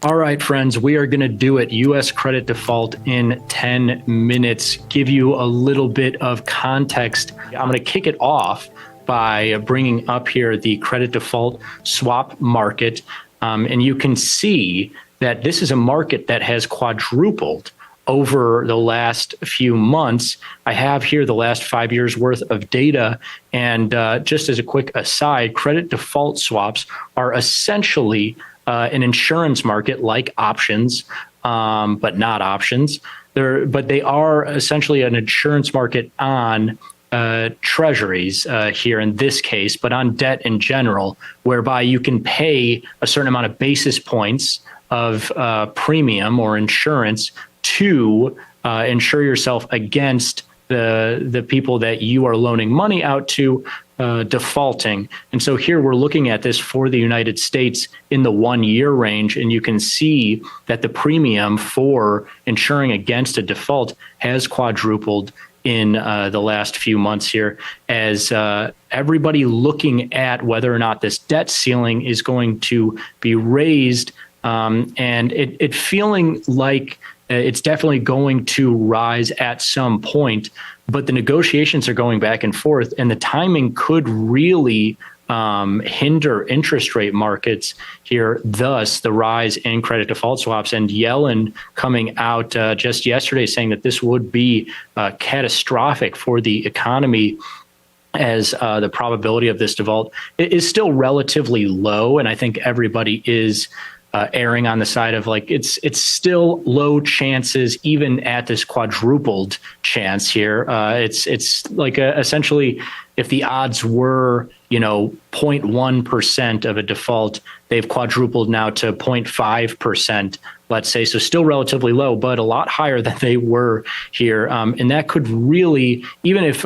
All right, friends, we are going to do it. U.S. credit default in 10 minutes. Give you a little bit of context. I'm going to kick it off by bringing up here the credit default swap market. And you can see that this is a market that has quadrupled over the last few months. I have here the last 5 years worth of data. And just as a quick aside, credit default swaps are essentially an insurance market like options, but not options. But they are essentially an insurance market on treasuries here in this case, but on debt in general, whereby you can pay a certain amount of basis points of premium or insurance to insure yourself against the people that you are loaning money out to defaulting. And so here we're looking at this for the United States in the 1 year range, and you can see that the premium for insuring against a default has quadrupled in the last few months here, as everybody looking at whether or not this debt ceiling is going to be raised, and it feeling like it's definitely going to rise at some point, but the negotiations are going back and forth, and the timing could really hinder interest rate markets here, thus the rise in credit default swaps. And Yellen coming out just yesterday saying that this would be catastrophic for the economy, as the probability of this default is still relatively low. And I think everybody is erring on the side of like it's still low chances even at this quadrupled chance here. It's like essentially if the odds were 0.1% of a default, they've quadrupled now to 0.5%, let's say. So still relatively low, but a lot higher than they were here. And that could really, even if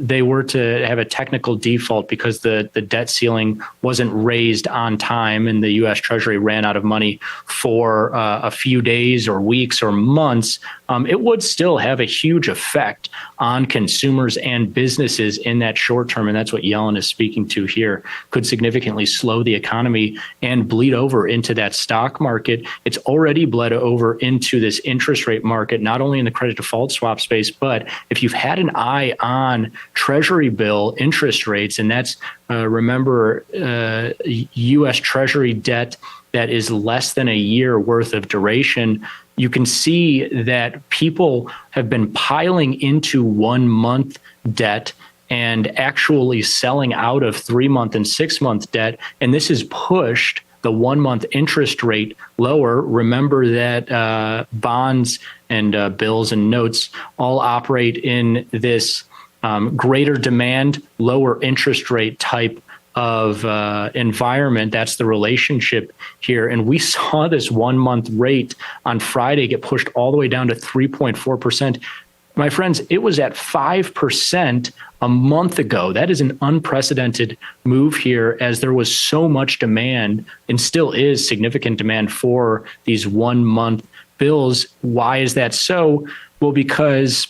they were to have a technical default because the debt ceiling wasn't raised on time and the U.S. Treasury ran out of money for a few days or weeks or months, it would still have a huge effect on consumers and businesses in that short term. And that's what Yellen is speaking to here. Could significantly slow the economy and bleed over into that stock market. It's already bled over into this interest rate market, not only in the credit default swap space, but if you've had an eye on Treasury bill interest rates, and that's, remember, U.S. Treasury debt that is less than a year worth of duration, you can see that people have been piling into 1 month debt and actually selling out of 3 month and 6 month debt. And this has pushed the 1 month interest rate lower. Remember that bonds and bills and notes all operate in this greater demand, lower interest rate type of environment. That's the relationship here. And we saw this 1 month rate on Friday get pushed all the way down to 3.4%. My friends, it was at 5% a month ago. That is an unprecedented move here, as there was so much demand and still is significant demand for these 1 month bills. Why is that so? Well, because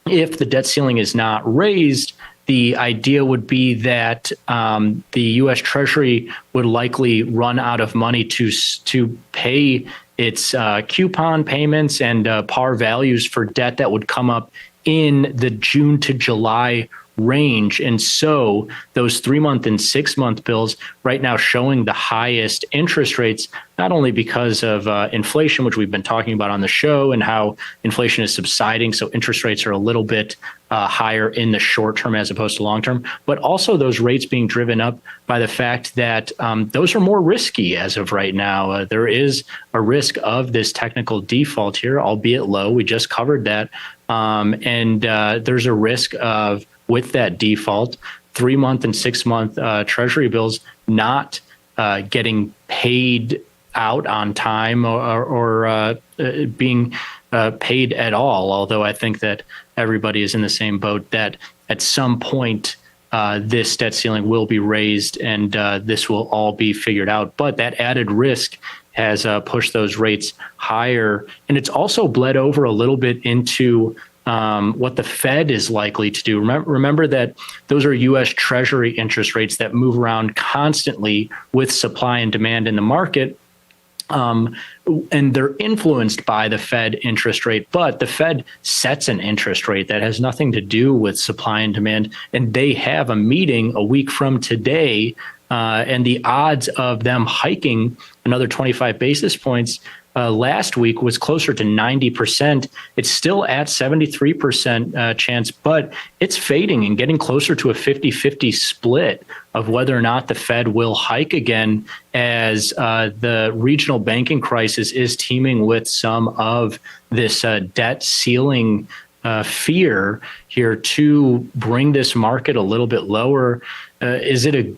if the debt ceiling is not raised, the idea would be that the U.S. Treasury would likely run out of money to pay its coupon payments and par values for debt that would come up in the June to July range. And so those 3 month and 6 month bills right now showing the highest interest rates, not only because of inflation, which we've been talking about on the show, and how inflation is subsiding, so interest rates are a little bit higher in the short term as opposed to long term, but also those rates being driven up by the fact that those are more risky as of right now. There is a risk of this technical default here, albeit low. We just covered that. And there's a risk of, with that default, 3 month and 6 month Treasury bills not getting paid out on time or being paid at all. Although I think that everybody is in the same boat that at some point this debt ceiling will be raised and this will all be figured out. But that added risk has pushed those rates higher. And it's also bled over a little bit into what the Fed is likely to do. Remember that those are U.S. Treasury interest rates that move around constantly with supply and demand in the market. And they're influenced by the Fed interest rate, but the Fed sets an interest rate that has nothing to do with supply and demand. And they have a meeting a week from today, and the odds of them hiking another 25 basis points last week was closer to 90%. It's still at 73% chance, but it's fading and getting closer to a 50-50 split of whether or not the Fed will hike again, as the regional banking crisis is teeming with some of this debt ceiling fear here to bring this market a little bit lower. Is it a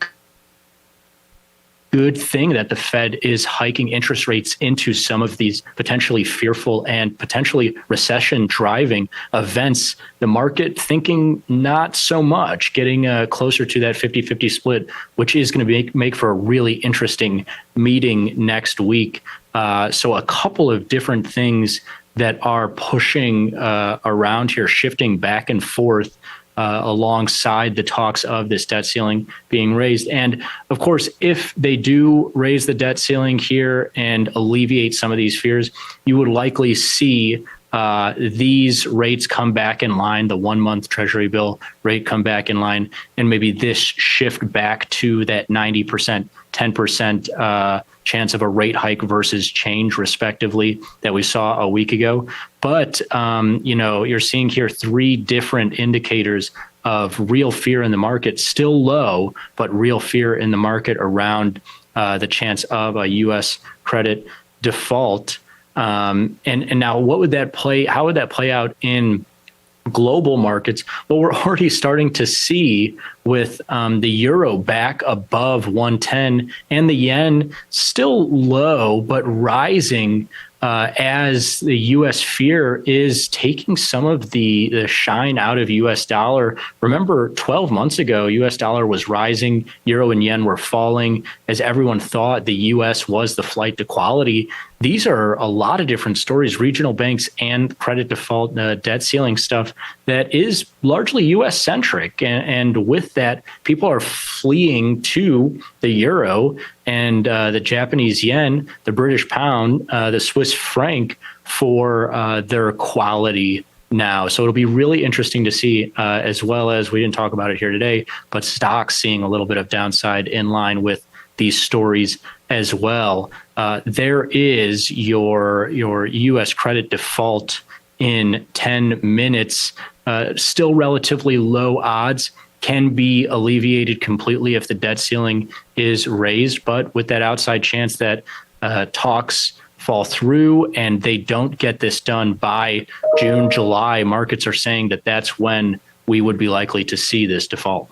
good thing that the Fed is hiking interest rates into some of these potentially fearful and potentially recession driving events? The market thinking not so much, getting closer to that 50-50 split, which is going to make for a really interesting meeting next week. So a couple of different things that are pushing around here, shifting back and forth alongside the talks of this debt ceiling being raised. And of course, if they do raise the debt ceiling here and alleviate some of these fears, you would likely see these rates come back in line, the 1-month Treasury bill rate come back in line, and maybe this shift back to that 90%, 10% chance of a rate hike versus change, respectively, that we saw a week ago. But, you're seeing here 3 different indicators of real fear in the market, still low, but real fear in the market around the chance of a U.S. credit default. And now how would that play out in global markets? Well, we're already starting to see with the euro back above 110 and the yen still low, but rising as the U.S. fear is taking some of the shine out of U.S. dollar. Remember, 12 months ago, U.S. dollar was rising, euro and yen were falling as everyone thought the U.S. was the flight to quality. These are a lot of different stories, regional banks and credit default, debt ceiling stuff that is largely U.S. centric. And with that, people are fleeing to the euro and the Japanese yen, the British pound, the Swiss franc for their quality now. So it'll be really interesting to see, as well as, we didn't talk about it here today, but stocks seeing a little bit of downside in line with these stories as well. There is your U.S. credit default in 10 minutes, still relatively low odds, can be alleviated completely if the debt ceiling is raised. But with that outside chance that talks fall through and they don't get this done by June, July, markets are saying that that's when we would be likely to see this default.